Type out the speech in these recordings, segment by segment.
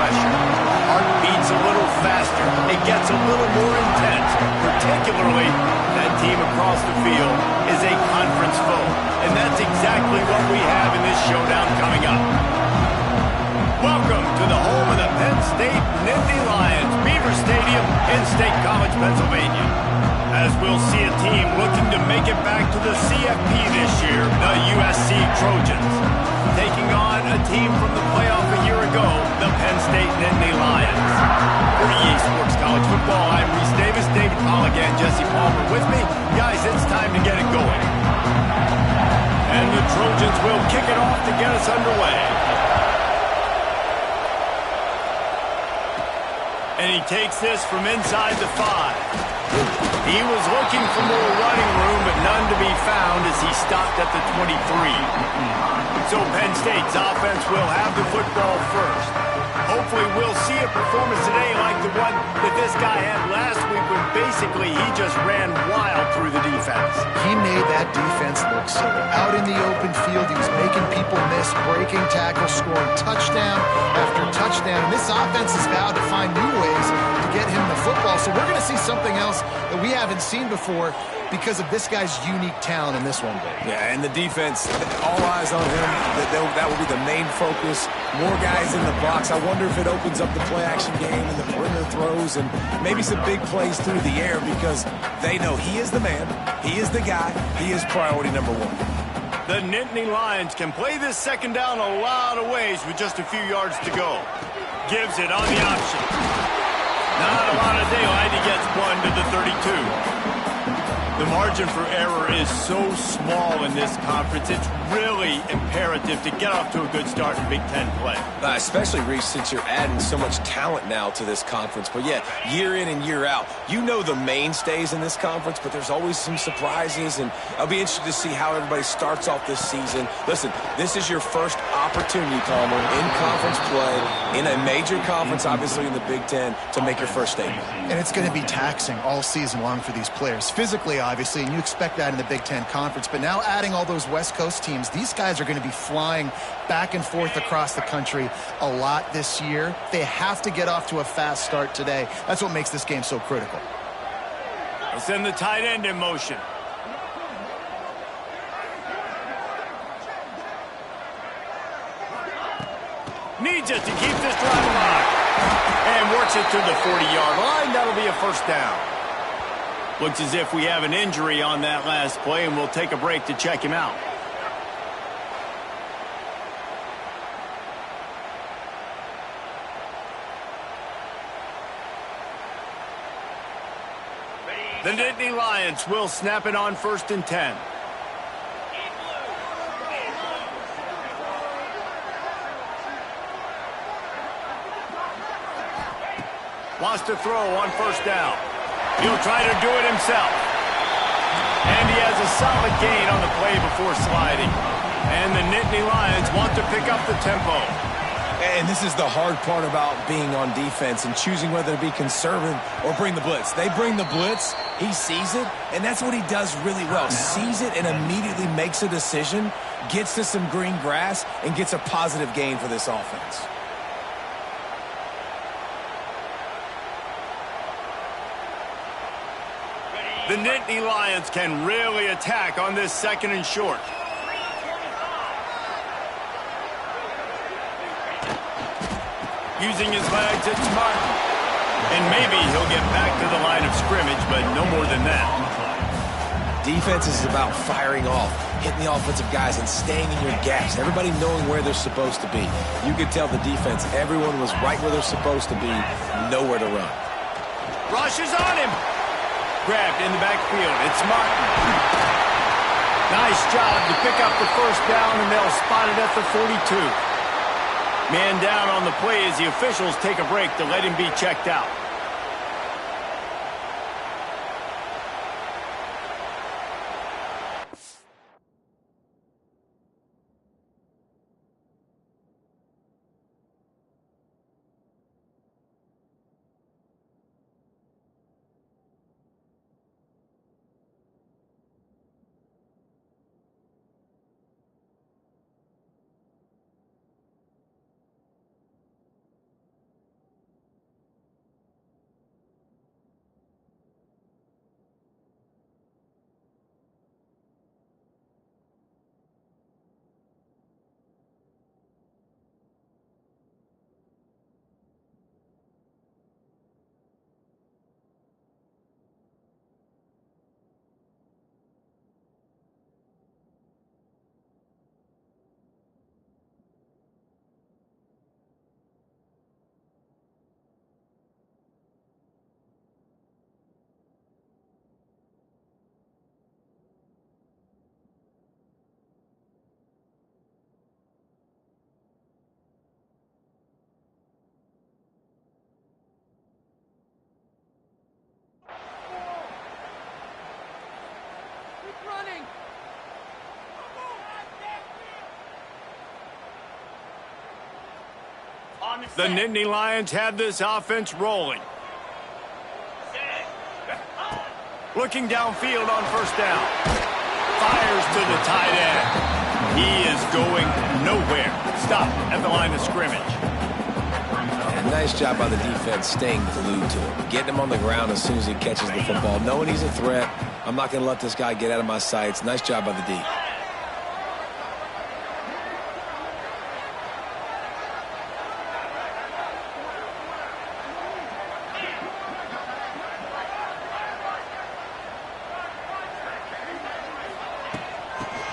pressure. Heart beats a little faster. It gets a little more intense. Particularly, that team across the field is a conference foe. And that's exactly what we have in this showdown coming up. Welcome to the home of the Penn State Nittany Lions, Beaver Stadium in State College, Pennsylvania. As we'll see a team looking to make it back to the CFP this year, the USC Trojans. Taking on a team from the playoff a year ago, the Penn State Nittany Lions. For EA Sports College Football, I'm Reese Davis, David Pollack, and Jesse Palmer with me. Guys, it's time to get it going. And the Trojans will kick it off to get us underway. And he takes this from inside the 5. He was looking for more running room, but none to be found as he stopped at the 23. So Penn State's offense will have the football first. Hopefully we'll see a performance today like the one that this guy had last week when basically he just ran wild through the defense. He made that defense look silly. Out in the open field, he was making people miss, breaking tackles, scoring touchdown after touchdown. And this offense has vowed to find new ways to get him the football. So we're going to see something else that we haven't seen before because of this guy's unique talent in this one. Yeah, and the defense, all eyes on him. That will be the main focus. More guys in the box. I wonder if it opens up the play-action game and the perimeter throws and maybe some big plays through the air because they know he is the man, he is the guy, he is priority number one. The Nittany Lions can play this second down a lot of ways with just a few yards to go. Gives it on the option. Not a lot of daylight. He gets one to the 32. The margin for error is so small in this conference, it's really imperative to get off to a good start in Big Ten play. Especially, Reese, since you're adding so much talent now to this conference. But, yeah, year in and year out, you know the mainstays in this conference, but there's always some surprises, and I'll be interested to see how everybody starts off this season. Listen, this is your first opportunity, Palmer, in conference play, in a major conference, obviously in the Big Ten, to make your first statement. And it's going to be taxing all season long for these players. Physically, obviously, and you expect that in the Big Ten Conference. But now adding all those West Coast teams, these guys are going to be flying back and forth across the country a lot this year. They have to get off to a fast start today. That's what makes this game so critical. They'll send the tight end in motion. Needs it to keep this drive alive. And works it to the 40-yard line. That'll be a first down. Looks as if we have an injury on that last play, and we'll take a break to check him out. The Nittany Lions will snap it on 1st and 10. Wants to throw on 1st down. He'll try to do it himself. And he has a solid gain on the play before sliding. And the Nittany Lions want to pick up the tempo. And this is the hard part about being on defense and choosing whether to be conservative or bring the blitz. They bring the blitz, he sees it, and that's what he does really well. Sees it and immediately makes a decision, gets to some green grass, and gets a positive gain for this offense. The Nittany Lions can really attack on this 2nd and short. Using his legs, it's Martin. And maybe he'll get back to the line of scrimmage, but no more than that. Defense is about firing off, hitting the offensive guys, and staying in your gaps. Everybody knowing where they're supposed to be. You could tell the defense, everyone was right where they're supposed to be, nowhere to run. Rush is on him. Grabbed in the backfield. It's Martin. Nice job to pick up the 1st down, and they'll spot it at the 42. Man down on the play as the officials take a break to let him be checked out. The Nittany Lions have this offense rolling. Looking downfield on first down. Fires to the tight end. He is going nowhere. Stop at the line of scrimmage. And nice job by the defense staying glued to him. Getting him on the ground as soon as he catches the football. Knowing he's a threat. I'm not going to let this guy get out of my sights. Nice job by the D.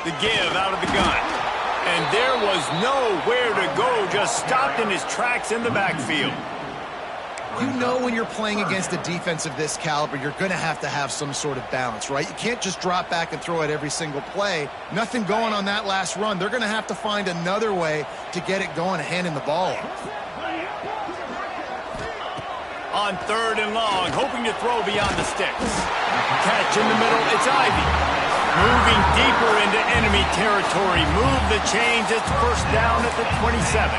The give out of the gun. And there was nowhere to go, just stopped in his tracks in the backfield. You know when you're playing against a defense of this caliber, you're going to have some sort of balance, right? You can't just drop back and throw it every single play. Nothing going on that last run. They're going to have to find another way to get it going, handing the ball off. On 3rd and long, hoping to throw beyond the sticks. Catch in the middle, it's Ivy. Moving deeper into enemy territory. Move the chains. It's first down at the 27.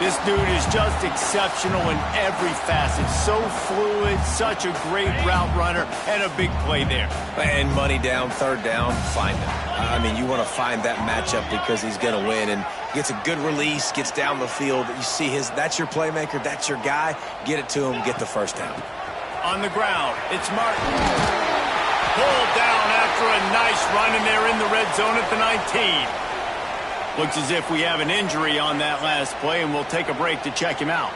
This dude is just exceptional in every facet. So fluid, such a great route runner, and a big play there. And money down, 3rd down, find him. I mean, you want to find that matchup because he's going to win. And gets a good release, gets down the field. You see that's your playmaker, that's your guy. Get it to him, get the first down. On the ground, it's Martin. Pulled down after a nice run, and they're in the red zone at the 19. Looks as if we have an injury on that last play, and we'll take a break to check him out.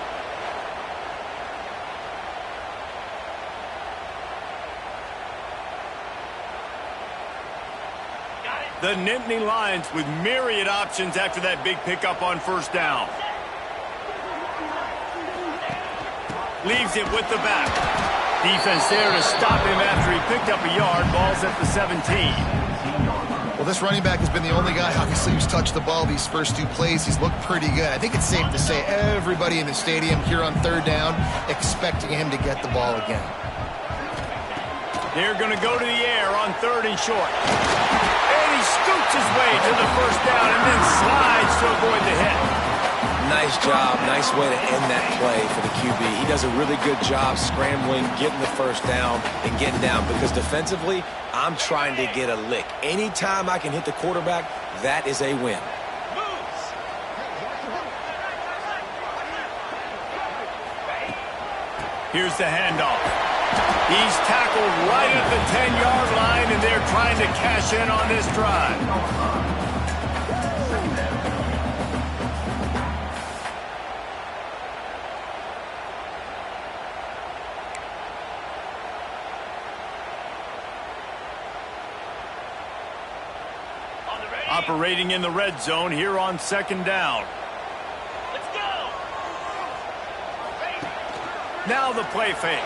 The Nittany Lions with myriad options after that big pickup on first down. Leaves it with the back. Defense there to stop him after he picked up a yard. Ball's at the 17. Well, this running back has been the only guy, obviously, who's touched the ball these first 2 plays. He's looked pretty good. I think it's safe to say everybody in the stadium here on 3rd down expecting him to get the ball again. They're going to go to the air on 3rd and short. And he scoots his way to the first down and then slides to avoid the hit. Nice job. Nice way to end that play for the QB. He does a really good job scrambling, getting the first down, and getting down. Because defensively, I'm trying to get a lick. Anytime I can hit the quarterback, that is a win. Here's the handoff. He's tackled right at the 10-yard line, and they're trying to cash in on this drive. Operating in the red zone here on 2nd down. Let's go. Now the play fake.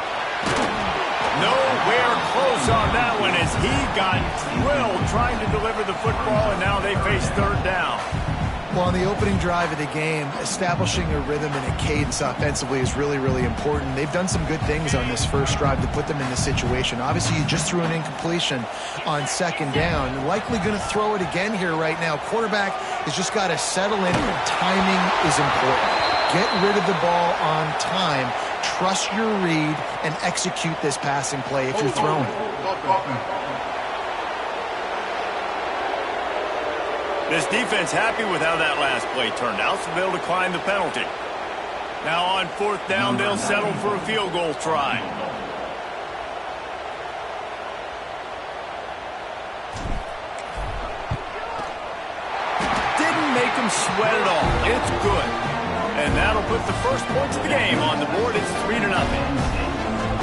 Nowhere close on that one as he got drilled trying to deliver the football, and now they face 3rd down. Well, on the opening drive of the game, establishing a rhythm and a cadence offensively is really, really important. They've done some good things on this first drive to put them in this situation. Obviously, you just threw an incompletion on 2nd down. Likely going to throw it again here right now. Quarterback has just got to settle in. Timing is important. Get rid of the ball on time. Trust your read and execute this passing play if you're throwing. This defense happy with how that last play turned out, so they'll decline the penalty. Now on 4th down, they'll settle for a field goal try. Didn't make him sweat at all. It's good. And that'll put the first points of the game on the board. It's 3-0.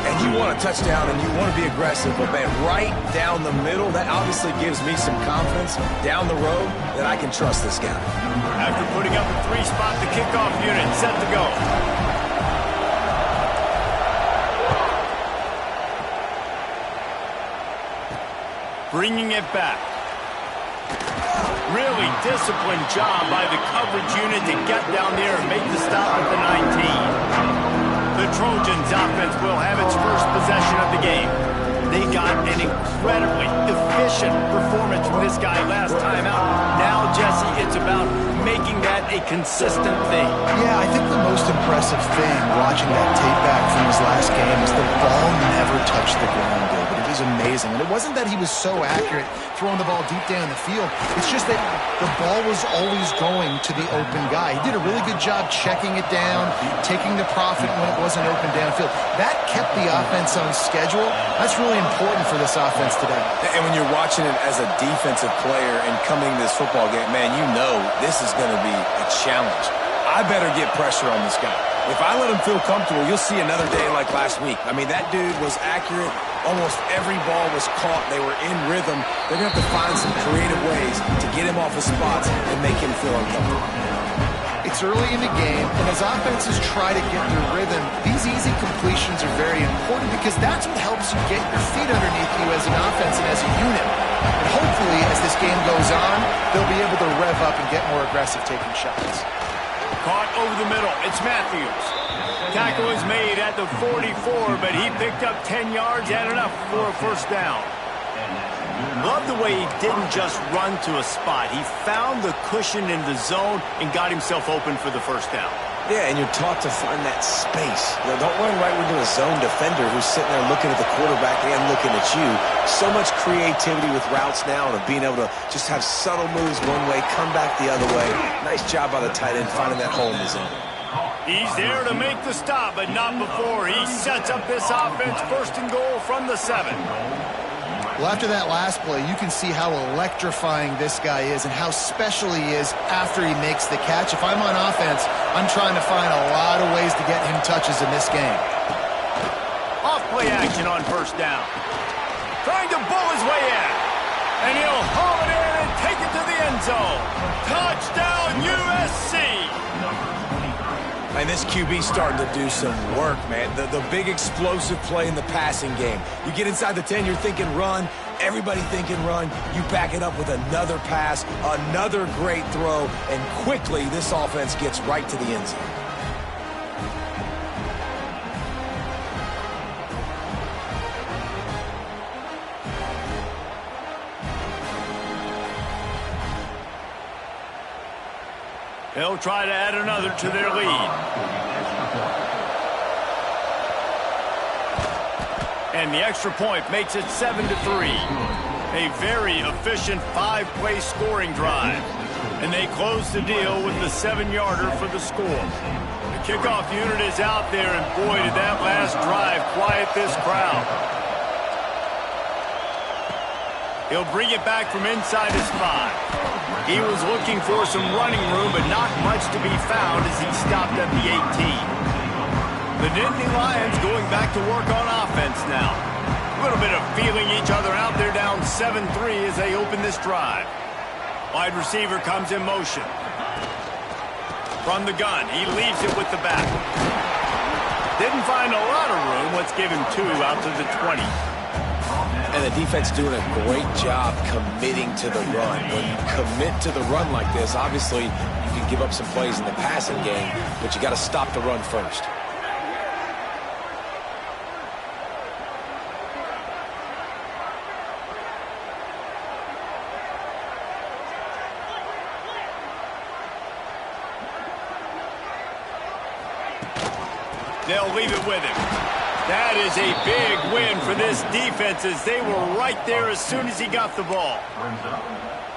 And you want a touchdown and you want to be aggressive, but man, right down the middle, that obviously gives me some confidence down the road that I can trust this guy. After putting up a 3-spot, the kickoff unit set to go. Bringing it back. Really disciplined job by the coverage unit to get down there and make the stop at the 19. The Trojans offense will have its first possession of the game. They got an incredibly efficient performance from this guy last time out. Now, Jesse, it's about making that a consistent thing. Yeah, I think the most impressive thing watching that tape back from his last game is the ball never touched the ground, David. It was amazing. And it wasn't that he was so accurate throwing the ball deep down the field. It's just that the ball was always going to the open guy. He did a really good job checking it down, taking the profit when it wasn't open downfield. That kept the offense on schedule. That's really important for this offense today. And when you're watching it as a defensive player and coming to this football game, man, you know this is going to be a challenge. I better get pressure on this guy. If I let him feel comfortable, you'll see another day like last week. I mean, that dude was accurate. Almost every ball was caught. They were in rhythm. They're going to have to find some creative ways to get him off his spots and make him feel uncomfortable. It's early in the game, and as offenses try to get their rhythm, these easy completions are very important because that's what helps you get your feet underneath you as an offense and as a unit. And hopefully, as this game goes on, they'll be able to rev up and get more aggressive taking shots. Caught over the middle. It's Matthews. Tackle is made at the 44, but he picked up 10 yards and enough for a first down. Love the way he didn't just run to a spot. He found the cushion in the zone and got himself open for the first down. Yeah, and you're taught to find that space. You know, don't run right into a zone defender who's sitting there looking at the quarterback and looking at you. So much creativity with routes now and of being able to just have subtle moves one way, come back the other way. Nice job by the tight end finding that hole in the zone. He's there to make the stop, but not before. He sets up this offense first and goal from the 7. Well, after that last play, you can see how electrifying this guy is and how special he is after he makes the catch. If I'm on offense, I'm trying to find a lot of ways to get him touches in this game. Off play action on first down. Trying to bull his way in. And he'll haul it in and take it to the end zone. Touchdown, USC! And this QB's starting to do some work, man. The big explosive play in the passing game. You get inside the 10, you're thinking run. Everybody thinking run. You back it up with another pass, another great throw, and quickly this offense gets right to the end zone. They'll try to add another to their lead. And the extra point makes it 7-3. A very efficient 5-play scoring drive. And they close the deal with the 7-yarder for the score. The kickoff unit is out there, and boy, did that last drive quiet this crowd. He'll bring it back from inside his 5. He was looking for some running room, but not much to be found as he stopped at the 18. The Nittany Lions going back to work on offense now. A little bit of feeling each other out there down 7-3 as they open this drive. Wide receiver comes in motion. From the gun, he leaves it with the back. Didn't find a lot of room. Let's give him 2 out to the 20. And the defense doing a great job committing to the run. When you commit to the run like this, obviously you can give up some plays in the passing game, but you got to stop the run first. They'll leave it with him. That is a big win for this defense as they were right there as soon as he got the ball.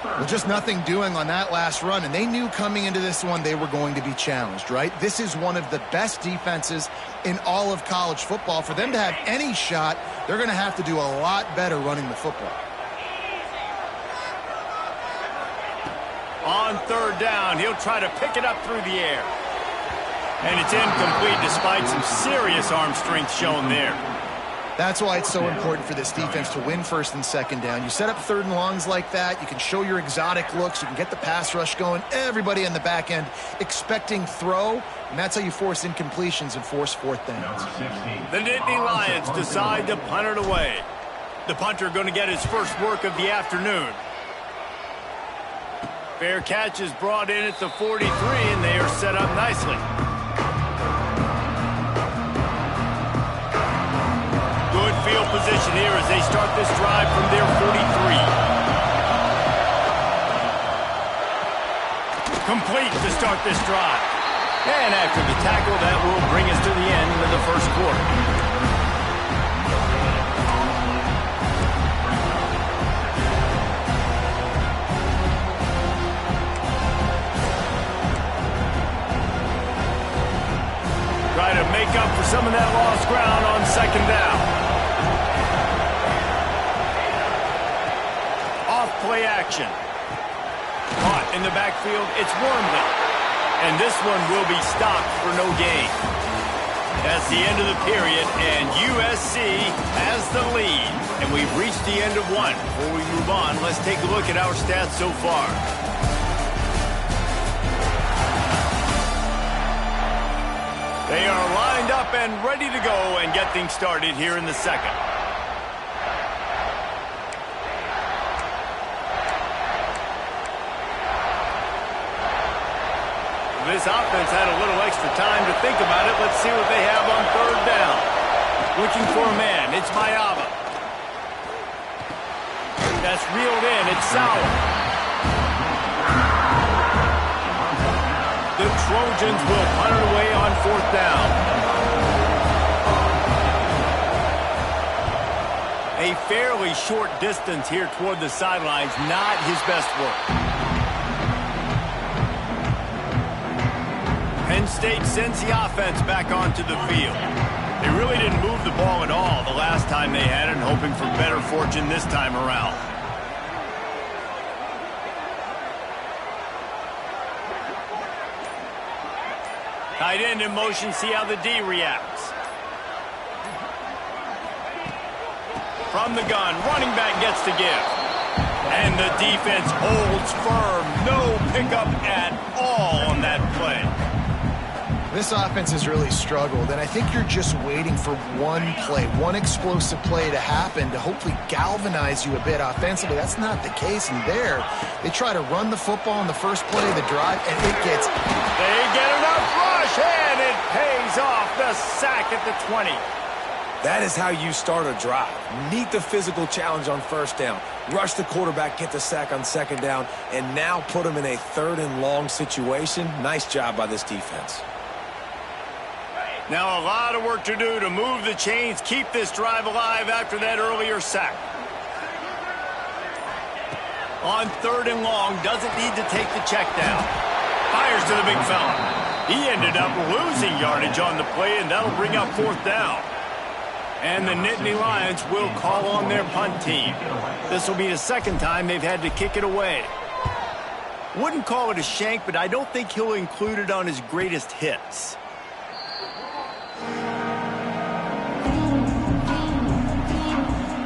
Well, just nothing doing on that last run, and they knew coming into this one they were going to be challenged, right? This is one of the best defenses in all of college football. For them to have any shot, they're going to have to do a lot better running the football. On third down, he'll try to pick it up through the air. And it's incomplete despite some serious arm strength shown there. That's why it's so important for this defense to win first and second down. You set up third and longs like that. You can show your exotic looks. You can get the pass rush going. Everybody in the back end expecting throw. And that's how you force incompletions and force fourth downs. The Nittany Lions decide to punt it away. The punter going to get his first work of the afternoon. Fair catch is brought in at the 43, and they are set up nicely. Good field position here as they start this drive from their 43. complete to start this drive. And after the tackle, that will bring us to the end of the first quarter. Try to make up for some of that lost ground on second down. Off play action. Caught in the backfield, it's Wormley. And this one will be stopped for no gain. That's the end of the period, and USC has the lead. And we've reached the end of one. Before we move on, let's take a look at our stats so far. They are lined up and ready to go and get things started here in the second. This offense had a little extra time to think about it. Let's see what they have on third down. Looking for a man. It's Mayava. That's reeled in. It's Sauer. The Trojans will punt it away on fourth down. A fairly short distance here toward the sidelines. Not his best work. Penn State sends the offense back onto the field. They really didn't move the ball at all the last time they had it, hoping for better fortune this time around. Tight end in motion, see how the D reacts. From the gun, running back gets to give. And the defense holds firm. No pickup at all on that play. This offense has really struggled, and I think you're just waiting for one play, one explosive play to happen to hopefully galvanize you a bit offensively. That's not the case, and there, they try to run the football in the first play of the drive, and it gets... They get enough rush, and it pays off. The sack at the 20. That is how you start a drive. Meet the physical challenge on first down. Rush the quarterback, get the sack on second down, and now put him in a third and long situation. Nice job by this defense. Now a lot of work to do to move the chains, keep this drive alive after that earlier sack. On third and long, doesn't need to take the check down. Fires to the big fella. He ended up losing yardage on the play, and that'll bring up fourth down. And the Nittany Lions will call on their punt team. This will be the second time they've had to kick it away. Wouldn't call it a shank, but I don't think he'll include it on his greatest hits.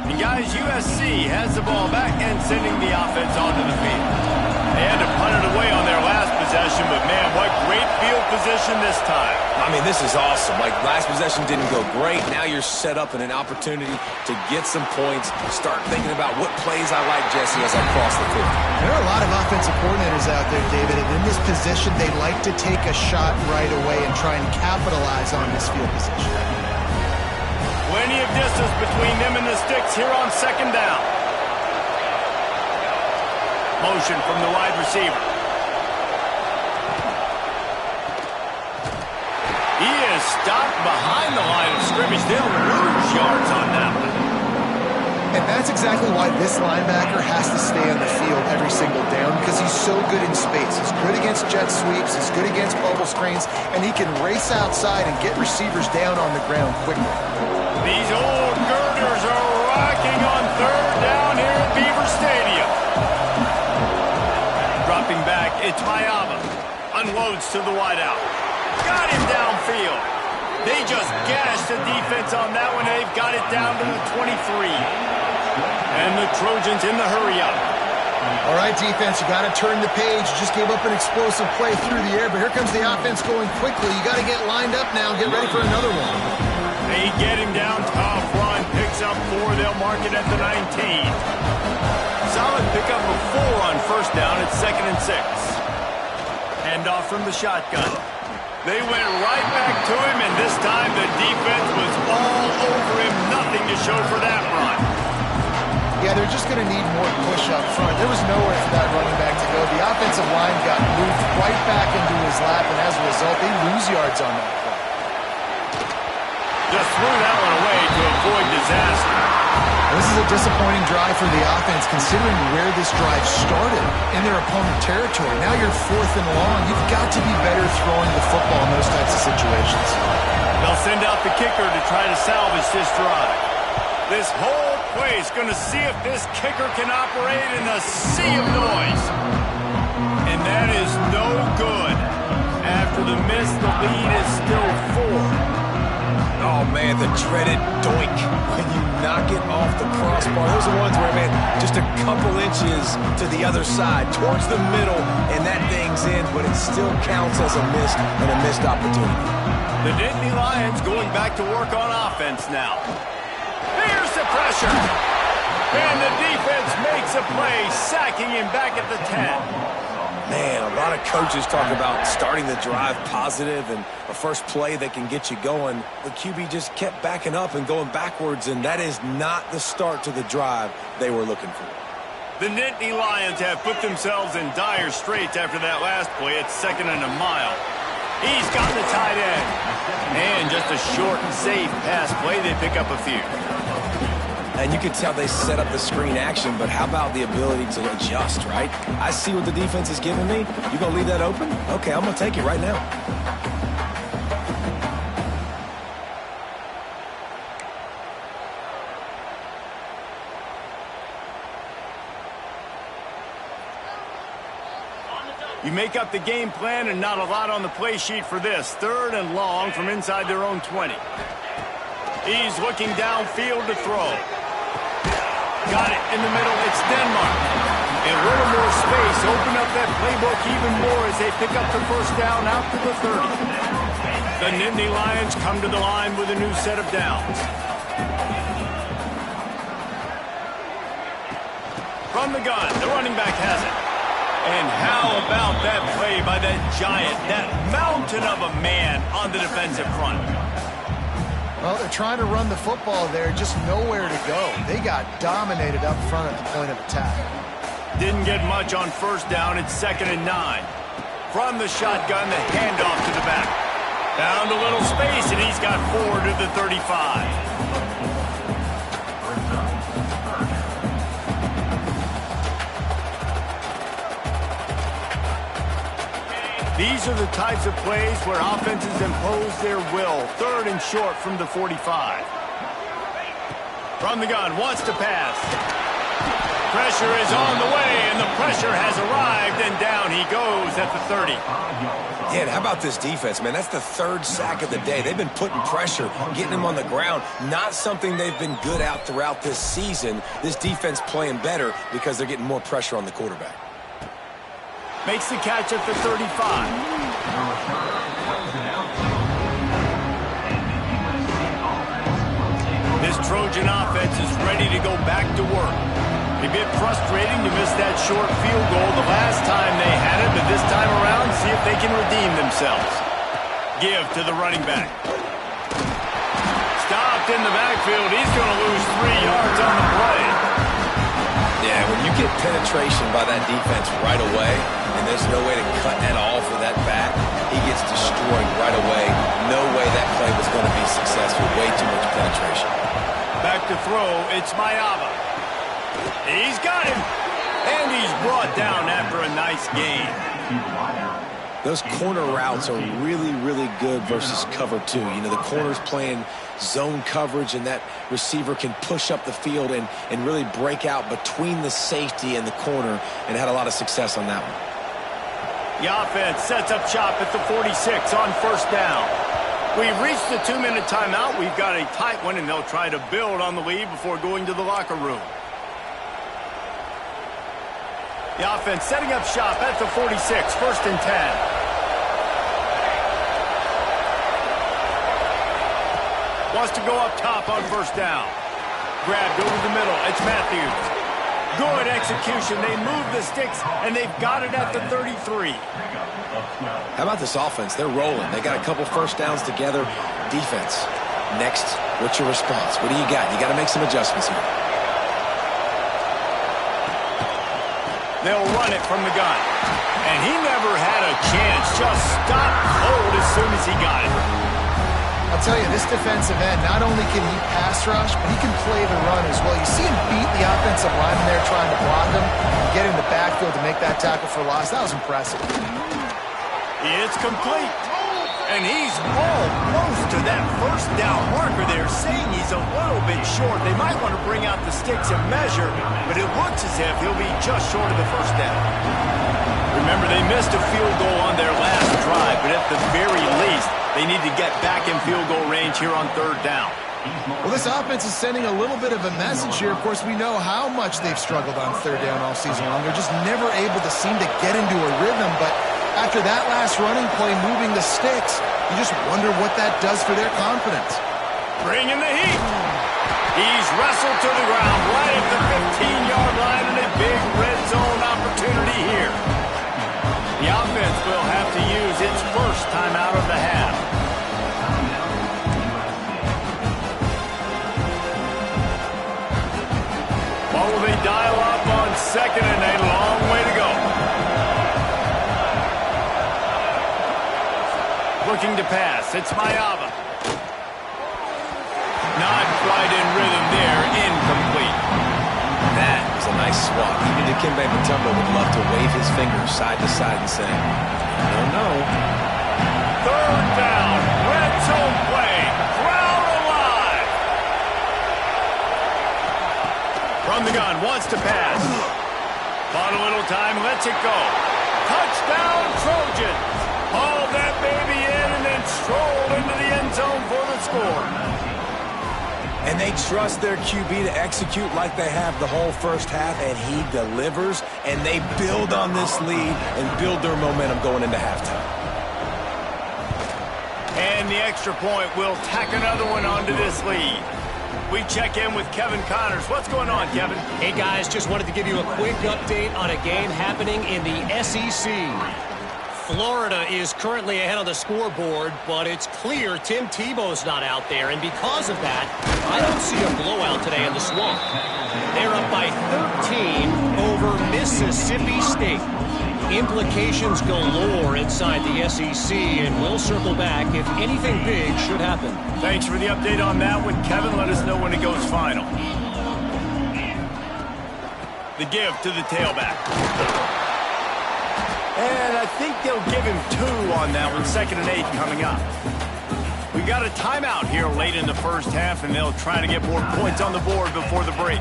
And guys, USC has the ball back and sending the offense onto the field. They had to punt it away on their last possession, but man, what great field position this time. I mean, this is awesome. Like, last possession didn't go great. Now you're set up in an opportunity to get some points. Start thinking about what plays I like, Jesse, as I cross the field. There are a lot of offensive coordinators out there, David, and in this position, they like to take a shot right away and try and capitalize on this field position. Plenty of distance between them and the sticks here on second down. Motion from the wide receiver. He is stopped behind the line of scrimmage. They'll lose yards on that one. And that's exactly why this linebacker has to stay on the field every single down, because he's so good in space. He's good against jet sweeps, he's good against bubble screens, and he can race outside and get receivers down on the ground quickly. These old girders are rocking on third down here at Beaver Stadium. Dropping back, it's Mayava. Unloads to the wideout. Got him downfield. They just gashed the defense on that one. They've got it down to the 23. And the Trojans in the hurry-up. All right, defense, you got to turn the page. You just gave up an explosive play through the air, but here comes the offense going quickly. You got to get lined up now and get ready for another one. They get him down, tough run, picks up 4, they'll mark it at the 19. Solid pickup of 4 on first down, it's 2nd and 6. Handoff from the shotgun. They went right back to him, and this time the defense was all over him, nothing to show for that run. Yeah, they're just going to need more push up front. There was nowhere for that running back to go. The offensive line got moved right back into his lap, and as a result, they lose yards on that play. Just threw that one away to avoid disaster. This is a disappointing drive for the offense, considering where this drive started in their opponent territory. Now you're 4th and long. You've got to be better throwing the football in those types of situations. They'll send out the kicker to try to salvage this drive. This whole play is going to see if this kicker can operate in a sea of noise. And that is no good. After the miss, the lead is still 4. Oh, man, the dreaded doink when you knock it off the crossbar. Those are ones where, man, just a couple inches to the other side, towards the middle, and that thing's in, but it still counts as a miss and a missed opportunity. The Nittany Lions going back to work on offense now. Here's the pressure. And the defense makes a play, sacking him back at the 10. Man, a lot of coaches talk about starting the drive positive and a first play that can get you going. The QB just kept backing up and going backwards, and that is not the start to the drive they were looking for. The Nittany Lions have put themselves in dire straits after that last play. It's 2nd and a mile. He's got the tight end. And just a short and safe pass play. They pick up a few. And you can tell they set up the screen action, but how about the ability to adjust, right? I see what the defense is giving me. You going to leave that open? Okay, I'm going to take it right now. You make up the game plan and not a lot on the play sheet for this. 3rd and long from inside their own 20. He's looking downfield to throw. Got it in the middle. It's Denmark. And a little more space. Open up that playbook even more as they pick up the first down out to the 30. The Nittany Lions come to the line with a new set of downs. From the gun, the running back has it. And how about that play by that giant, that mountain of a man on the defensive front? Well, they're trying to run the football there, just nowhere to go. They got dominated up front at the point of attack. Didn't get much on first down. It's 2nd and 9. From the shotgun, the handoff to the back. Found a little space, and he's got 4 to the 35. These are the types of plays where offenses impose their will. 3rd and short from the 45. From the gun, wants to pass. Pressure is on the way, and the pressure has arrived, and down he goes at the 30. Yeah, and how about this defense, man? That's the 3rd sack of the day. They've been putting pressure, getting him on the ground. Not something they've been good at throughout this season. This defense playing better because they're getting more pressure on the quarterback. Makes the catch at the 35. This Trojan offense is ready to go back to work. A bit frustrating to miss that short field goal the last time they had it, but this time around, see if they can redeem themselves. Give to the running back. Stopped in the backfield. He's going to lose 3 yards on the play. Yeah, when you get penetration by that defense right away, and there's no way to cut that all for that back, he gets destroyed right away. No way that play was going to be successful. Way too much penetration. Back to throw, it's Mayava. He's got him, and he's brought down after a nice gain. Those corner routes are really, really good versus cover 2. You know, the corner's playing zone coverage, and that receiver can push up the field and really break out between the safety and the corner, and had a lot of success on that one. The offense sets up shop at the 46 on first down. We've reached the 2-minute timeout. We've got a tight one, and they'll try to build on the lead before going to the locker room. The offense setting up shop at the 46, 1st and 10. Wants to go up top on first down. Grabbed over the middle. It's Matthews. Good execution. They move the sticks, and they've got it at the 33. How about this offense? They're rolling. They got a couple first downs together. Defense. Next, what's your response? What do you got? You got to make some adjustments here. They'll run it from the gun. And he never had a chance. Just stopped cold as soon as he got it. I'll tell you, this defensive end, not only can he pass rush, but he can play the run as well. You see him beat the offensive lineman there trying to block him and get in the backfield to make that tackle for loss. That was impressive. It's complete. And he's almost to that first down marker there, saying he's a little bit short. They might want to bring out the sticks and measure, but it looks as if he'll be just short of the first down. Remember, they missed a field goal on their last drive, but at the very least, they need to get back in field goal range here on third down. Well, this offense is sending a little bit of a message here. Of course, we know how much they've struggled on third down all season long. They're just never able to seem to get into a rhythm, but after that last running play, moving the sticks, you just wonder what that does for their confidence. Bringing the heat. He's wrestled to the ground right at the 15-yard line and a big red zone opportunity here. The offense will have to use its first timeout of the half. What will they dial up on second and a long way to go? Looking to pass. It's Mayava. Not quite in rhythm there. Incomplete. That was a nice swat. Even Dikembe Mutombo would love to wave his fingers side to side and say, no. Third down. Red zone play. Crowd alive. From the gun. Wants to pass. Caught a little time. Lets it go. Touchdown Trojans. Hauled that baby in and then strolled into the end zone for the score. And they trust their QB to execute like they have the whole first half, and he delivers, and they build on this lead and build their momentum going into halftime. And the extra point will tack another one onto this lead. We check in with Kevin Connors. What's going on, Kevin? Hey, guys, just wanted to give you a quick update on a game happening in the SEC. Florida is currently ahead on the scoreboard, but it's clear Tim Tebow's not out there, and because of that, I don't see a blowout today in the Swamp. They're up by 13 over Mississippi State. Implications galore inside the SEC, and we'll circle back if anything big should happen. Thanks for the update on that one, Kevin. Let us know when it goes final. The give to the tailback. And I think they'll give him 2 on that one. 2nd and 8 coming up. We've got a timeout here late in the first half, and they'll try to get more points on the board before the break.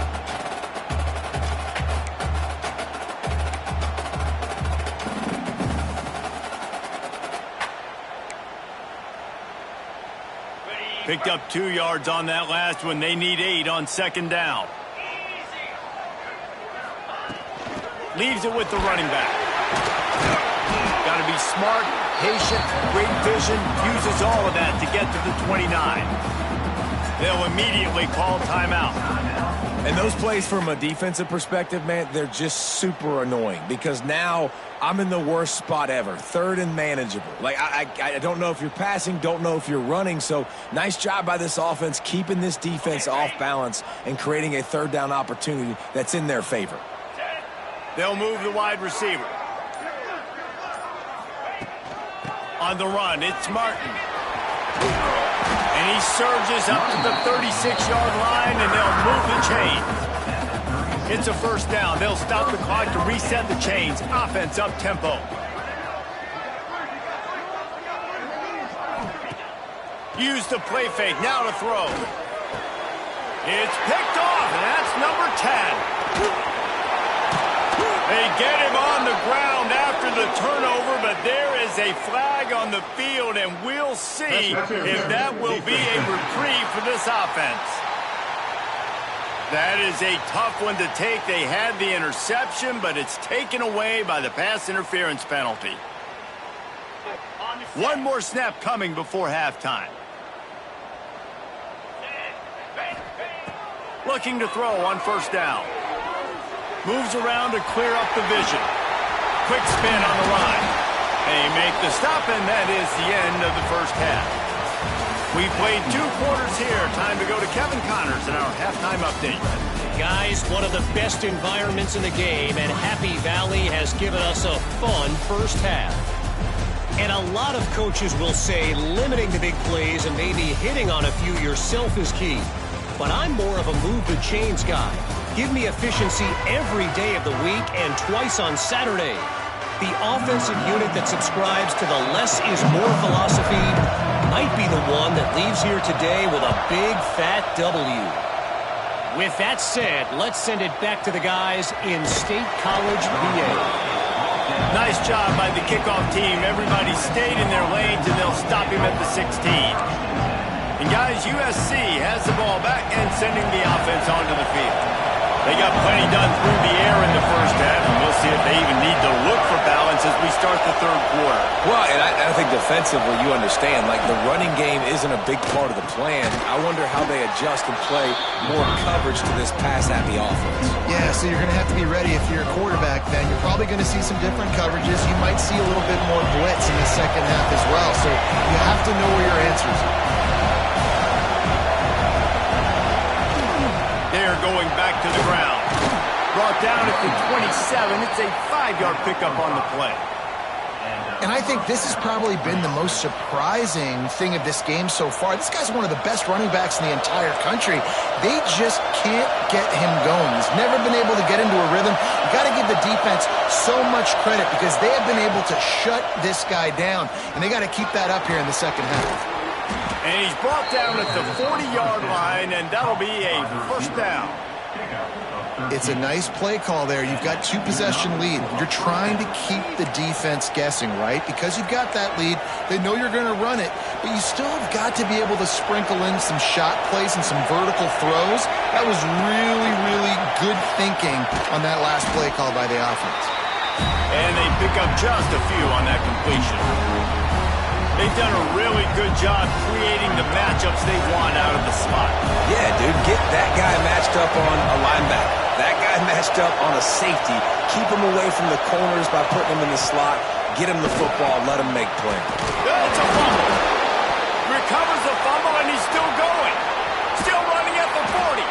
Picked up 2 yards on that last one. They need 8 on 2nd down. Leaves it with the running back. Got to be smart, patient, great vision, uses all of that to get to the 29. They'll immediately call timeout. And those plays from a defensive perspective, man, they're just super annoying because now I'm in the worst spot ever, 3rd and manageable. Like, I don't know if you're passing, don't know if you're running, so nice job by this offense keeping this defense off balance and creating a 3rd down opportunity that's in their favor. They'll move the wide receiver. On the run, it's Martin. And he surges up to the 36-yard line, and they'll move the chain. It's a first down. They'll stop the clock to reset the chains. Offense up-tempo. Use the play fake. Now to throw. It's picked off, and that's number 10. They get him on the ground after the turnover, but there is a flag on the field, and we'll see if that will be a reprieve for this offense. That is a tough one to take. They had the interception, but it's taken away by the pass interference penalty. One more snap coming before halftime. Looking to throw on first down. Moves around to clear up the vision. Quick spin on the line. They make the stop, and that is the end of the first half. We played 2 quarters here. Time to go to Kevin Connors in our halftime update. Guys, one of the best environments in the game, and Happy Valley has given us a fun first half. And a lot of coaches will say limiting the big plays and maybe hitting on a few yourself is key. But I'm more of a move the chains guy. Give me efficiency every day of the week and twice on Saturday. The offensive unit that subscribes to the less is more philosophy might be the one that leaves here today with a big fat W. With that said, let's send it back to the guys in State College, VA. Nice job by the kickoff team. Everybody stayed in their lanes, and they'll stop him at the 16. And guys, USC has the ball back and sending the offense onto the field. They got plenty done through the air in the first half, and we'll see if they even need to look for balance as we start the third quarter. Well, and I think defensively, you understand, like the running game isn't a big part of the plan. I wonder how they adjust and play more coverage to this pass-happy offense. Yeah, so you're going to have to be ready if you're a quarterback then. You're probably going to see some different coverages. You might see a little bit more blitz in the second half as well. So you have to know where your answers are. They're going back to the ground. Brought down at the 27. It's a 5-yard pickup on the play. And I think this has probably been the most surprising thing of this game so far. This guy's one of the best running backs in the entire country. They just can't get him going. He's never been able to get into a rhythm. You got to give the defense so much credit because they have been able to shut this guy down, and they got to keep that up here in the second half. And he's brought down at the 40-yard line, and that'll be a first down. It's a nice play call there. You've got 2-possession lead. You're trying to keep the defense guessing, right? Because you've got that lead, they know you're going to run it, but you still have got to be able to sprinkle in some shot plays and some vertical throws. That was really, really good thinking on that last play call by the offense. And they pick up just a few on that completion. They've done a really good job creating the matchups they want out of the slot. Yeah, dude, get that guy matched up on a linebacker. That guy matched up on a safety. Keep him away from the corners by putting him in the slot. Get him the football. Let him make plays. It's a fumble. Recovers the fumble, and he's still going. Still running at the 40.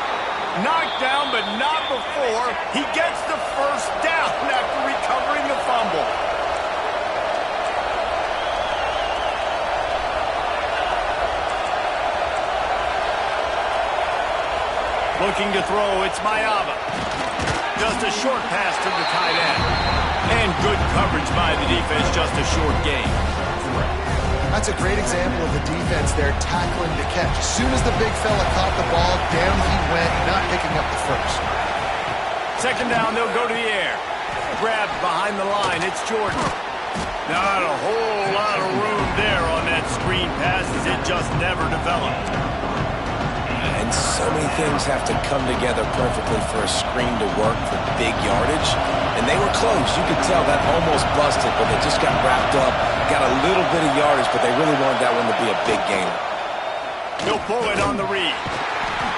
Knocked down, but not before. He gets the first down after recovering the fumble. Looking to throw, it's Mayava. Just a short pass to the tight end. And good coverage by the defense, just a short gain. That's a great example of the defense there tackling to catch. As soon as the big fella caught the ball, down he went, not picking up the first. Second down, they'll go to the air. Grabbed behind the line, it's Jordan. Not a whole lot of room there on that screen pass as it just never developed. And so many things have to come together perfectly for a screen to work for big yardage. And they were close. You could tell that almost busted, but they just got wrapped up, got a little bit of yardage, but they really wanted that one to be a big gainer. He'll pull it on the read.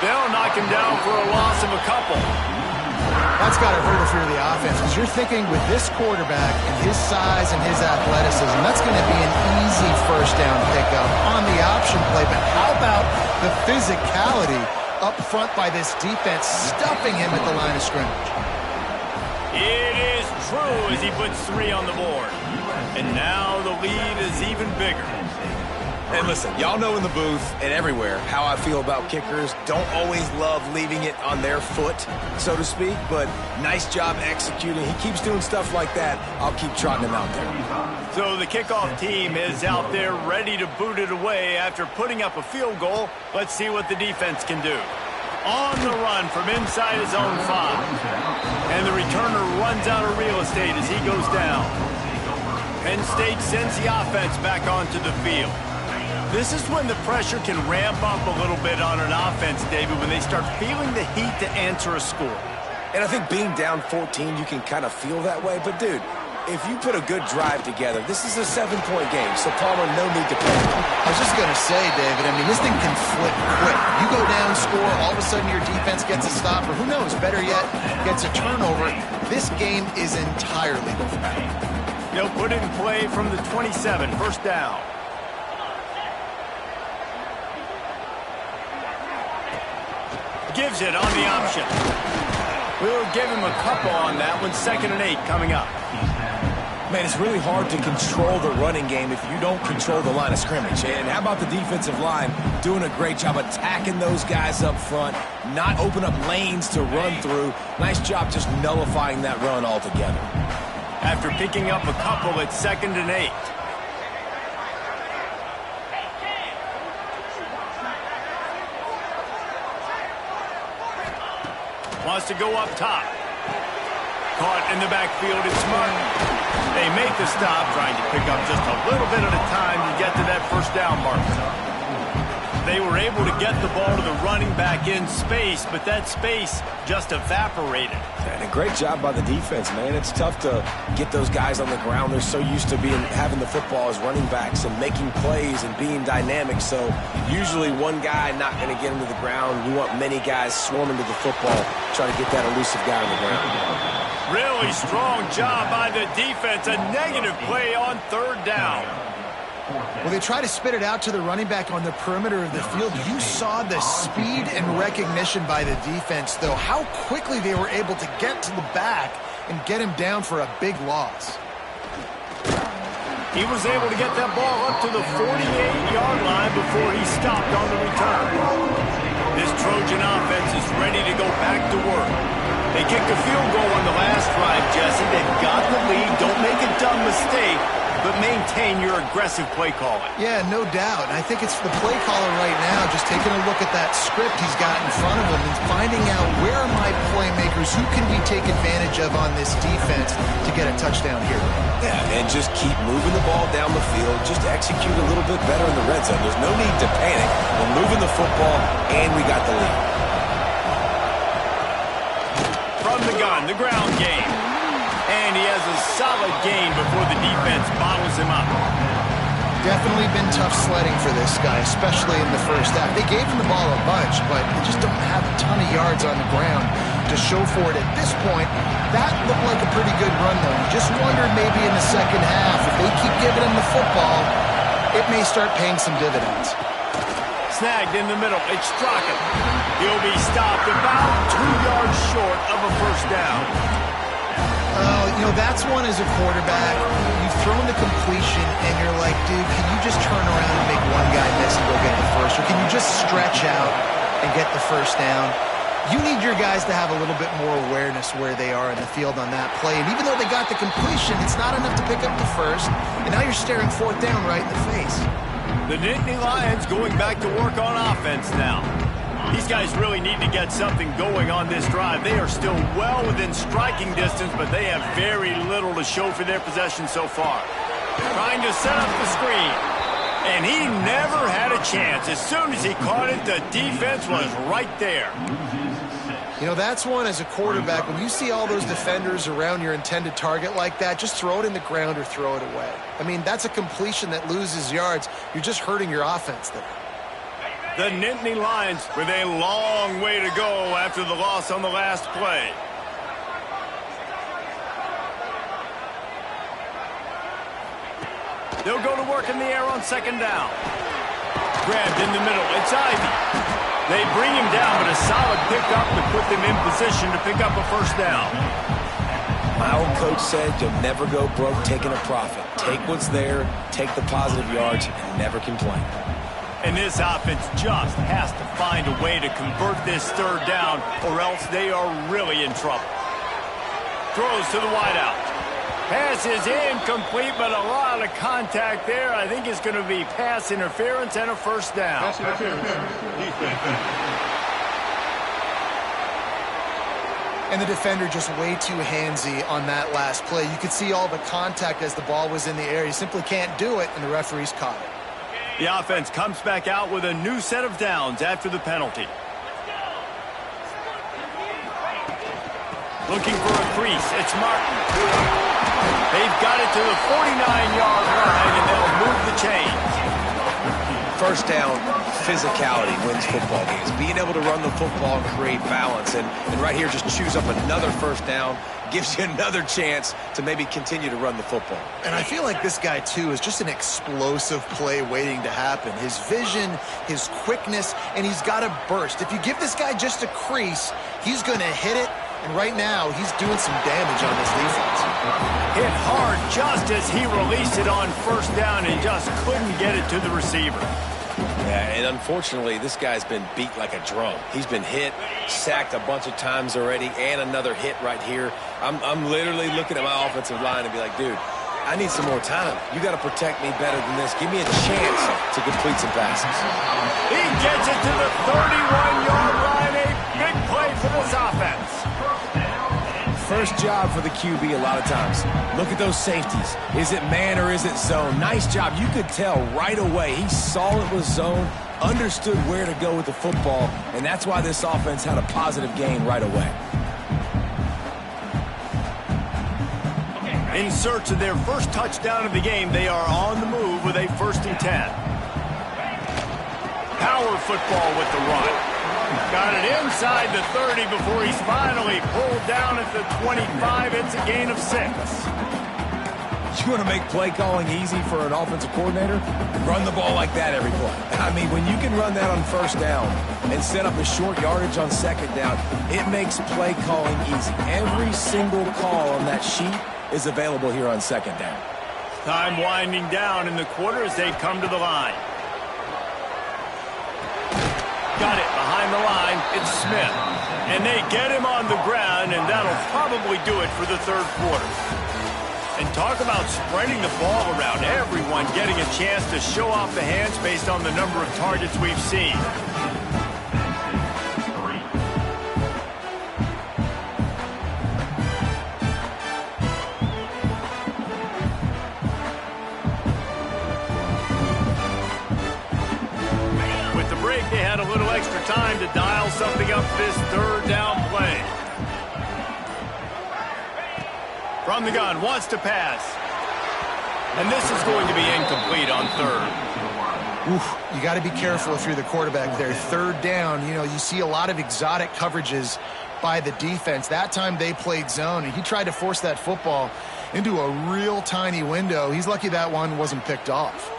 They'll knock him down for a loss of a couple. That's got to hurt if you're the offense, because you're thinking with this quarterback and his size and his athleticism, that's going to be an easy first down pickup on the option play. But how about the physicality up front by this defense, stuffing him at the line of scrimmage? It is true as he puts 3 on the board. And now the lead is even bigger. And listen, y'all know in the booth and everywhere how I feel about kickers. Don't always love leaving it on their foot, so to speak, but nice job executing. He keeps doing stuff like that. I'll keep trotting him out there. So the kickoff team is out there ready to boot it away after putting up a field goal. Let's see what the defense can do. On the run from inside his own 5. And the returner runs out of real estate as he goes down. Penn State sends the offense back onto the field. This is when the pressure can ramp up a little bit on an offense, David, when they start feeling the heat to answer a score. And I think being down 14, you can kind of feel that way. But, dude, if you put a good drive together, this is a 7-point game, so Palmer, no need to panic. I was just going to say, David, I mean, this thing can flip quick. You go down, score, all of a sudden your defense gets a stop, or who knows, better yet, gets a turnover. This game is entirely different. They'll put it in play from the 27, first down. Gives it on the option. We'll give him a couple on that one. 2nd and 8 coming up. Man, it's really hard to control the running game if you don't control the line of scrimmage. And how about the defensive line doing a great job attacking those guys up front, not open up lanes to run through. Nice job just nullifying that run altogether. After picking up a couple, it's 2nd and 8. Wants to go up top. Caught in the backfield, it's Martin. They make the stop, trying to pick up just a little bit at a time to get to that first down marker. They were able to get the ball to the running back in space, but that space just evaporated. And a great job by the defense, man. It's tough to get those guys on the ground. They're so used to having the football as running backs and making plays and being dynamic. So usually one guy not going to get him to the ground. You want many guys swarming to the football, try to get that elusive guy on the ground. Really strong job by the defense. A negative play on 3rd down. Well, they try to spit it out to the running back on the perimeter of the field. You saw the speed and recognition by the defense, though, how quickly they were able to get to the back and get him down for a big loss. He was able to get that ball up to the 48-yard line before he stopped on the return. This Trojan offense is ready to go back to work. They kicked a field goal on the last drive, Jesse. They've got the lead. Don't make a dumb mistake, but maintain your aggressive play calling. Yeah, no doubt. And I think it's the play caller right now just taking a look at that script he's got in front of him and finding out where are my playmakers, who can we take advantage of on this defense to get a touchdown here. Yeah, and just keep moving the ball down the field. Just execute a little bit better in the red zone. There's no need to panic. We're moving the football, and we got the lead. From the gun, the ground game. And he has a solid gain before the defense bottles him up. Definitely been tough sledding for this guy, especially in the first half. They gave him the ball a bunch, but they just don't have a ton of yards on the ground to show for it at this point. That looked like a pretty good run, though. You just wondered maybe in the second half, if they keep giving him the football, it may start paying some dividends. Snagged in the middle. It's Strachan. He'll be stopped about 2 yards short of a first down. You know, that's one as a quarterback. You've thrown the completion, and you're like, dude, can you just turn around and make one guy miss and go get the first? Or can you just stretch out and get the first down? You need your guys to have a little bit more awareness where they are in the field on that play. And even though they got the completion, it's not enough to pick up the first. And now you're staring 4th down right in the face. The Nittany Lions going back to work on offense now. These guys really need to get something going on this drive. They are still well within striking distance, but they have very little to show for their possession so far. Trying to set up the screen. And he never had a chance. As soon as he caught it, the defense was right there. You know, that's one as a quarterback. When you see all those defenders around your intended target like that, just throw it in the ground or throw it away. I mean, that's a completion that loses yards. You're just hurting your offense there. The Nittany Lions with a long way to go after the loss on the last play. They'll go to work in the air on 2nd down. Grabbed in the middle. It's Ivy. They bring him down, but a solid pickup to put them in position to pick up a first down. My old coach said you'll never go broke taking a profit. Take what's there, take the positive yards, and never complain. And this offense just has to find a way to convert this 3rd down, or else they are really in trouble. Throws to the wideout. Pass is incomplete, but a lot of contact there. I think it's going to be pass interference and a first down. Pass interference. Defense. And the defender just way too handsy on that last play. You could see all the contact as the ball was in the air. He simply can't do it, and the referees caught it. The offense comes back out with a new set of downs after the penalty. Looking for a crease. It's Martin. They've got it to the 49-yard line, and they'll move the chains. First down, physicality wins football games. Being able to run the football and create balance. And right here, just choose up another first down. Gives you another chance to maybe continue to run the football. And I feel like this guy, too, is just an explosive play waiting to happen. His vision, his quickness, and he's got a burst. If you give this guy just a crease, he's going to hit it. And right now, he's doing some damage on this defense. Hit hard just as he released it on first down and just couldn't get it to the receiver. Yeah, and unfortunately, this guy's been beat like a drum. He's been hit, sacked a bunch of times already, and another hit right here. I'm literally looking at my offensive line and be like, dude, I need some more time. You got to protect me better than this. Give me a chance to complete some passes. He gets it to the 31-yard line. A big play for this offense. First job for the QB a lot of times. Look at those safeties. Is it man or is it zone? Nice job. You could tell right away. He saw it was zone, understood where to go with the football, and that's why this offense had a positive gain right away. In search of their first touchdown of the game, they are on the move with a 1st and 10. Power football with the run. Got it inside the 30 before he's finally pulled down at the 25. It's a gain of 6. You want to make play calling easy for an offensive coordinator? Run the ball like that every play. I mean, when you can run that on first down and set up a short yardage on second down, it makes play calling easy. Every single call on that sheet is available here on second down. Time winding down in the quarter as they come to the line. Got it behind the line. It's Smith. And they get him on the ground, and that'll probably do it for the 3rd quarter. And talk about spreading the ball around. Everyone getting a chance to show off the hands based on the number of targets we've seen. They had a little extra time to dial something up this 3rd down play. From the gun, wants to pass. And this is going to be incomplete on 3rd. Oof, you got to be careful if you're the quarterback there. 3rd down, you know, you see a lot of exotic coverages by the defense. That time they played zone, and he tried to force that football into a real tiny window. He's lucky that one wasn't picked off.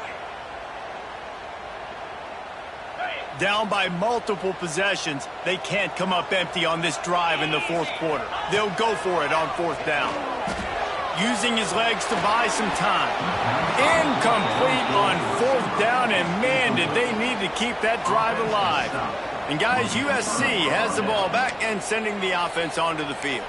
Down by multiple possessions, they can't come up empty on this drive in the 4th quarter. They'll go for it on 4th down. Using his legs to buy some time. Incomplete on 4th down, and man, did they need to keep that drive alive. And guys, USC has the ball back and sending the offense onto the field.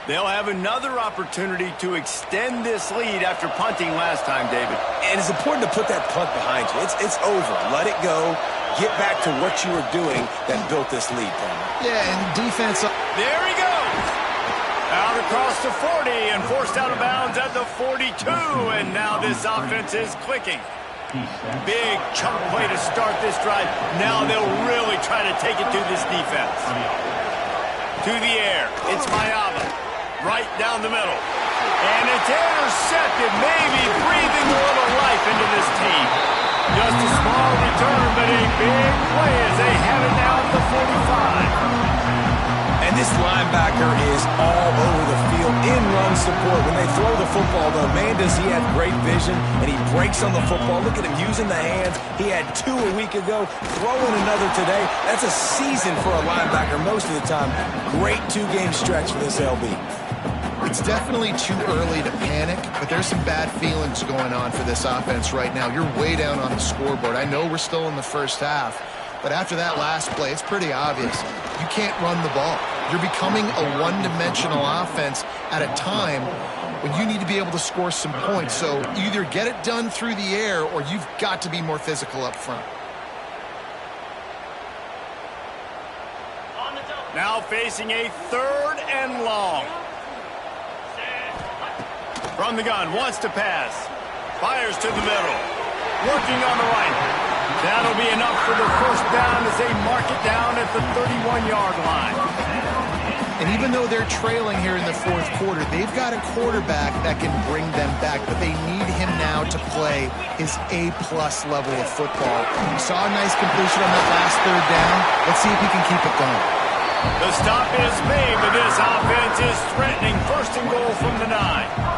They'll have another opportunity to extend this lead after punting last time, David. And it's important to put that punt behind you. It's over. Let it go. Get back to what you were doing that built this lead, Penn. Yeah, and defense. There he goes. Out across the 40 and forced out of bounds at the 42. And now this offense is clicking. Big chunk play to start this drive. Now they'll really try to take it to this defense. To the air. It's Mayava. Right down the middle. And it's intercepted, maybe breathing a little life into this team. Just a small return, but a big play as they have it now at the 45. And this linebacker is all over the field in run support. When they throw the football, though, man, does he have great vision, and he breaks on the football. Look at him using the hands. He had 2 a week ago, throwing another today. That's a season for a linebacker most of the time. Great 2-game stretch for this LB. It's definitely too early to panic, but there's some bad feelings going on for this offense right now. You're way down on the scoreboard. I know we're still in the first half, but after that last play, it's pretty obvious. You can't run the ball. You're becoming a one-dimensional offense at a time when you need to be able to score some points. So either get it done through the air or you've got to be more physical up front. Now facing a 3rd and long. From the gun, wants to pass. Fires to the middle. Working on the right. That'll be enough for the 1st down as they mark it down at the 31-yard line. And even though they're trailing here in the fourth quarter, they've got a quarterback that can bring them back, but they need him now to play his A-plus level of football. We saw a nice completion on that last third down. Let's see if he can keep it going. The stop is made, but this offense is threatening. First and goal from the 9.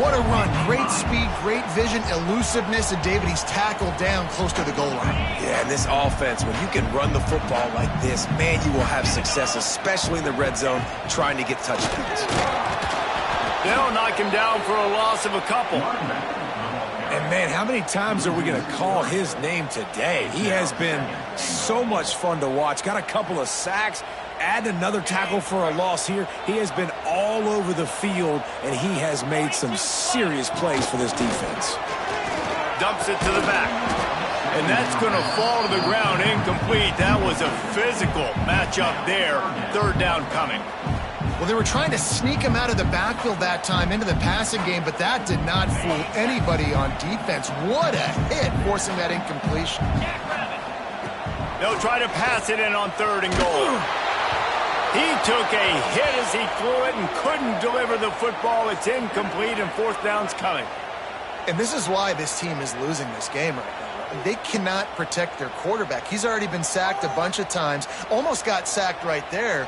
What a run. Great speed, great vision, elusiveness, and David, he's tackled down close to the goal line. Yeah, and this offense, when you can run the football like this, man, you will have success, especially in the red zone, trying to get touchdowns. They'll knock him down for a loss of a couple. And, man, how many times are we going to call his name today? He has been so much fun to watch. Got a couple of sacks. Add another tackle for a loss here. He has been all over the field, and he has made some serious plays for this defense. Dumps it to the back. And that's going to fall to the ground incomplete. That was a physical matchup there. Third down coming. Well, they were trying to sneak him out of the backfield that time into the passing game, but that did not fool anybody on defense. What a hit, forcing that incompletion. They'll try to pass it in on third and goal. He took a hit as he threw it and couldn't deliver the football. It's incomplete, and fourth down's coming. And this is why this team is losing this game right now. They cannot protect their quarterback. He's already been sacked a bunch of times, almost got sacked right there.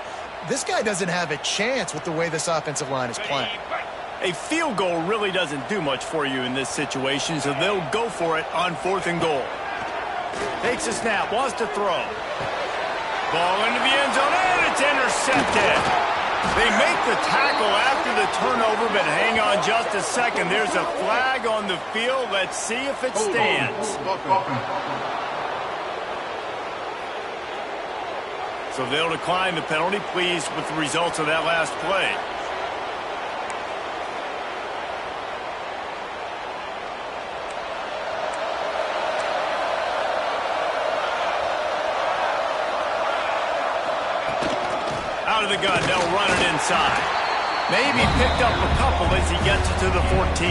This guy doesn't have a chance with the way this offensive line is playing. A field goal really doesn't do much for you in this situation, so they'll go for it on fourth and goal. Takes a snap, wants to throw. Ball into the end zone, and it's intercepted. They make the tackle after the turnover, but hang on just a second. There's a flag on the field. Let's see if it stands. So they'll decline the penalty. Pleased with the results of that last play. Out of the gun, they'll run it inside. Maybe picked up a couple as he gets it to the 14.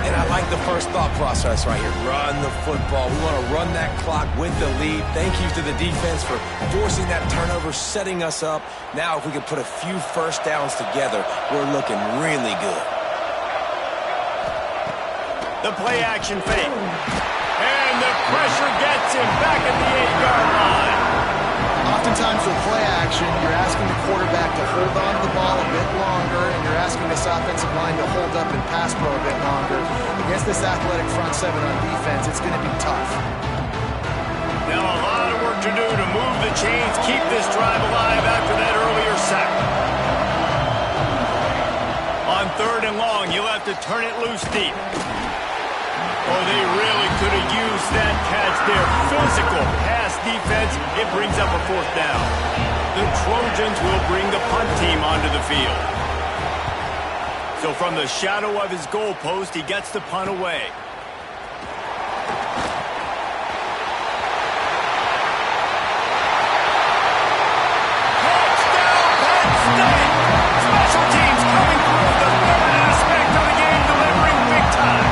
And I like the first thought process right here. Run the football. We want to run that clock with the lead. Thank you to the defense for forcing that turnover, setting us up. Now if we can put a few first downs together, we're looking really good. The play action fake. And the pressure gets him back at the 8-yard line. Oftentimes with play action, you're asking the quarterback to hold on to the ball a bit longer, and you're asking this offensive line to hold up and pass pro a bit longer. Against this athletic front seven on defense, it's going to be tough. Now a lot of work to do to move the chains, keep this drive alive after that earlier sack. On third and long, you'll have to turn it loose deep. Oh, they really could have used that catch there. Physical pass defense. It brings up a fourth down. The Trojans will bring the punt team onto the field. So from the shadow of his goalpost, he gets the punt away. Touchdown, Penn State! Special teams coming through with the third aspect of the game, delivering big time.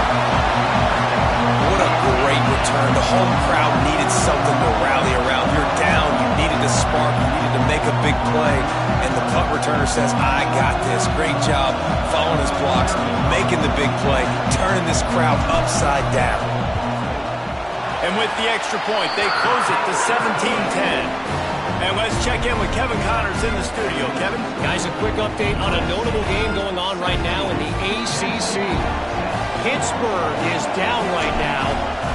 Return. The home crowd needed something to rally around. You're down. You needed a spark. You needed to make a big play. And the punt returner says, I got this. Great job following his blocks, making the big play, turning this crowd upside down. And with the extra point, they close it to 17-10. And let's check in with Kevin Connors in the studio. Kevin? Guys, a quick update on a notable game going on right now in the ACC. Pittsburgh is down right now,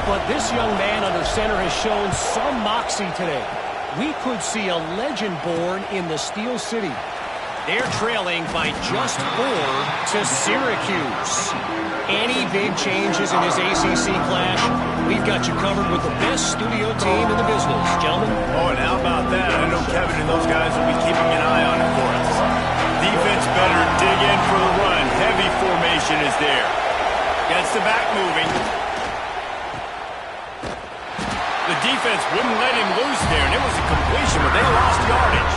but this young man under center has shown some moxie today. We could see a legend born in the Steel City. They're trailing by just 4 to Syracuse. Any big changes in this ACC clash? We've got you covered with the best studio team in the business, gentlemen. Oh, and how about that? I know Kevin and those guys will be keeping an eye on it for us. Defense better dig in for the run. Heavy formation is there. Gets the back moving. The defense wouldn't let him loose there, and it was a completion, but they lost yardage.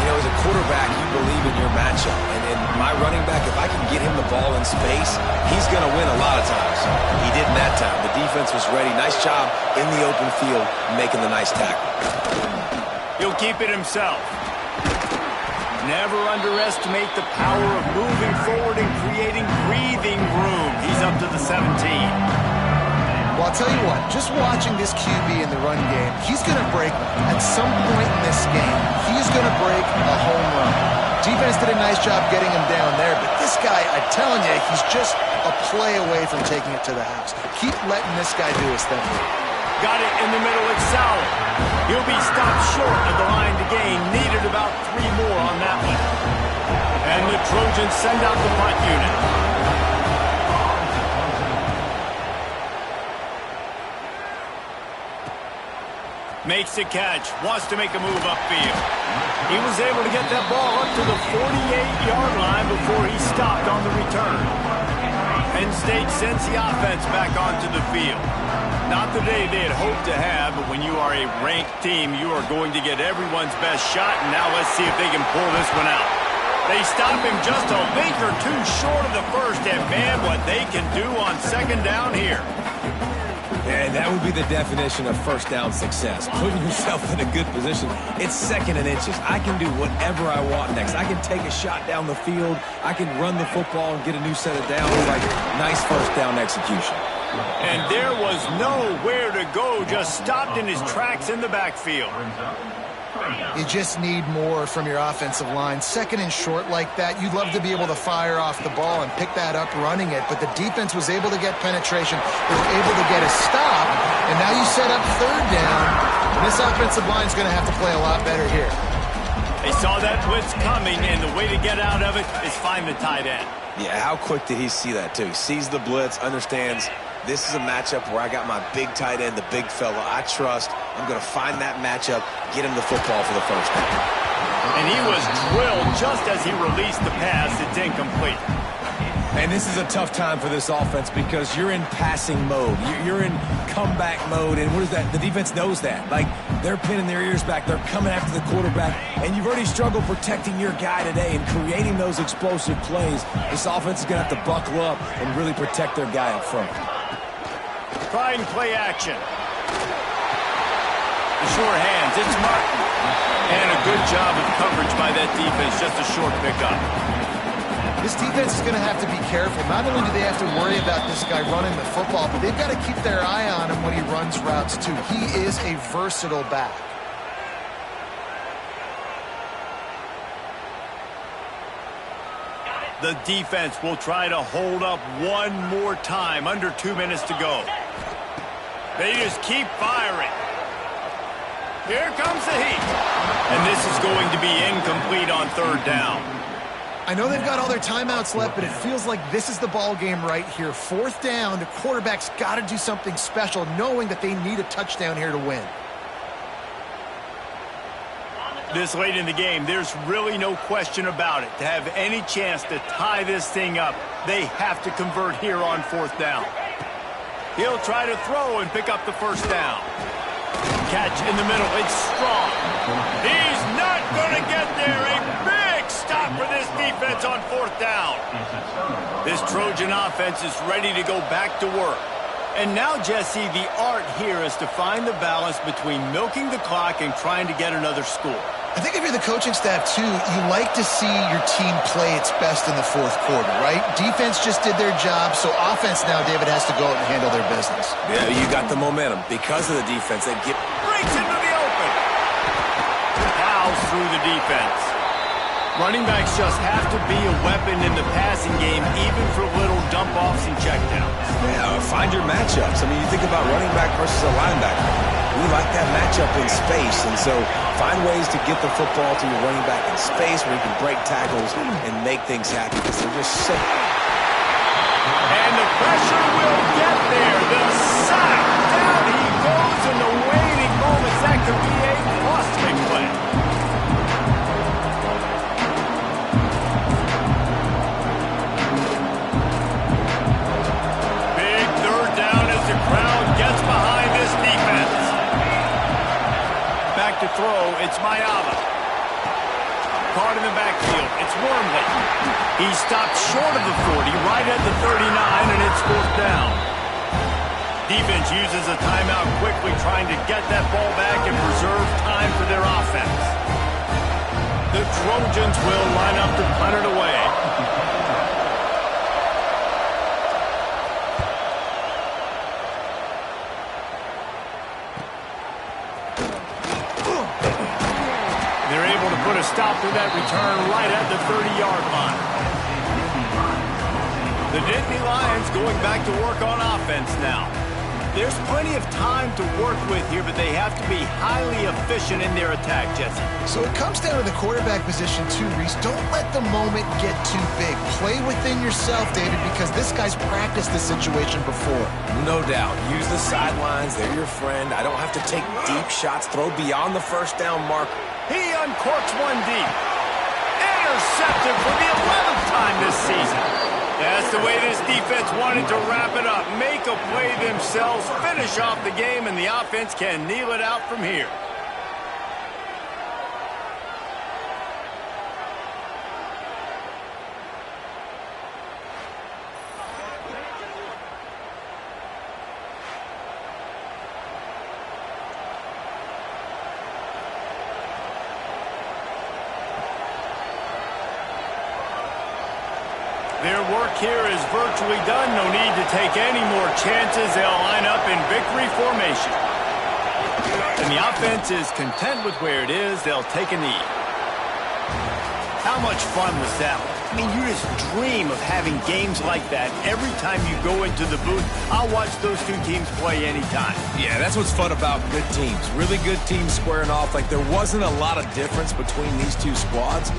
You know, as a quarterback, you believe in your matchup. And in my running back, if I can get him the ball in space, he's going to win a lot of times. He didn't that time. The defense was ready. Nice job in the open field, making the nice tackle. He'll keep it himself. Never underestimate the power of moving forward and creating breathing room. He's up to the 17. Well, I'll tell you what, just watching this QB in the run game, he's going to break, at some point in this game, he's going to break a home run. Defense did a nice job getting him down there, but this guy, I'm telling you, he's just a play away from taking it to the house. Keep letting this guy do his thing. Got it in the middle. It's Sauer. He'll be stopped short of the line to gain. Needed about 3 more on that one. And the Trojans send out the punt unit. Makes the catch. Wants to make a move upfield. He was able to get that ball up to the 48-yard line before he stopped on the return. Penn State sends the offense back onto the field. Not the day they had hoped to have, but when you are a ranked team, you are going to get everyone's best shot, and now let's see if they can pull this one out. They stop him just a link or two short of the first, and man, what they can do on second down here. And that would be the definition of first down success. Putting yourself in a good position. It's second and inches. I can do whatever I want next. I can take a shot down the field. I can run the football and get a new set of downs. Like, nice first down execution. And there was nowhere to go. Just stopped in his tracks in the backfield. You just need more from your offensive line. Second and short like that, you'd love to be able to fire off the ball and pick that up running it, but the defense was able to get penetration. They were able to get a stop, and now you set up third down, and this offensive line is going to have to play a lot better here. They saw that blitz coming, and the way to get out of it is find the tight end. Yeah, how quick did he see that, too? Sees the blitz, understands this is a matchup where I got my big tight end, the big fella I trust. I'm going to find that matchup, get him the football for the first down. And he was drilled just as he released the pass. It's incomplete. And this is a tough time for this offense because you're in passing mode. You're in comeback mode, and what is that? The defense knows that. Like, they're pinning their ears back. They're coming after the quarterback, and you've already struggled protecting your guy today and creating those explosive plays. This offense is going to have to buckle up and really protect their guy up front. Try and play action. The sure hands, it's Martin. And a good job of coverage by that defense, just a short pickup. This defense is going to have to be careful. Not only do they have to worry about this guy running the football, but they've got to keep their eye on him when he runs routes too. He is a versatile back. The defense will try to hold up one more time. Under 2 minutes to go. They just keep firing. Here comes the heat. And this is going to be incomplete on third down. I know they've got all their timeouts left, but it feels like this is the ball game right here. Fourth down, the quarterback's got to do something special, knowing that they need a touchdown here to win. This late in the game, there's really no question about it. To have any chance to tie this thing up, they have to convert here on fourth down. He'll try to throw and pick up the first down. Catch in the middle. It's strong. He's not going to get there. A big stop for this defense on fourth down. This Trojan offense is ready to go back to work. And now, Jesse, the art here is to find the balance between milking the clock and trying to get another score. I think if you're the coaching staff, too, you like to see your team play its best in the fourth quarter, right? Defense just did their job, so offense now, David, has to go out and handle their business. Yeah, you got the momentum. Because of the defense, they get breaks into the open. Fouls through the defense. Running backs just have to be a weapon in the passing game, even for little dump-offs and checkdowns. Yeah, find your matchups. I mean, you think about running back versus a linebacker. We like that matchup in space, and so find ways to get the football to your running back in space where you can break tackles and make things happen because they're just so... And the pressure will get there. The sack. Down he goes in the waiting moments. That could be a costly play. Big third down as the crowd gets behind this defense. Back to throw, it's Mayava. Caught in the backfield, it's Wormley. He stopped short of the 40, right at the 39, and it's fourth down. Defense uses a timeout quickly, trying to get that ball back and preserve time for their offense. The Trojans will line up to punt it away. They're able to put a stop to that return right at the 30-yard line. The Nittany Lions going back to work on offense now. There's plenty of time to work with here, but they have to be highly efficient in their attack, Jesse. So it comes down to the quarterback position too, Reese. Don't let the moment get too big. Play within yourself, David, because this guy's practiced this situation before. No doubt. Use the sidelines. They're your friend. I don't have to take deep shots. Throw beyond the first down marker. He uncorks one deep. Intercepted for the 11th time this season. That's the way this defense wanted to wrap it up. Make a play themselves, finish off the game, and the offense can kneel it out from here. Their work here is virtually done. No need to take any more chances. They'll line up in victory formation. And the offense is content with where it is. They'll take a knee. How much fun was that one? I mean, you just dream of having games like that every time you go into the booth. I'll watch those two teams play anytime. Yeah, that's what's fun about good teams. Really good teams squaring off. Like, there wasn't a lot of difference between these two squads.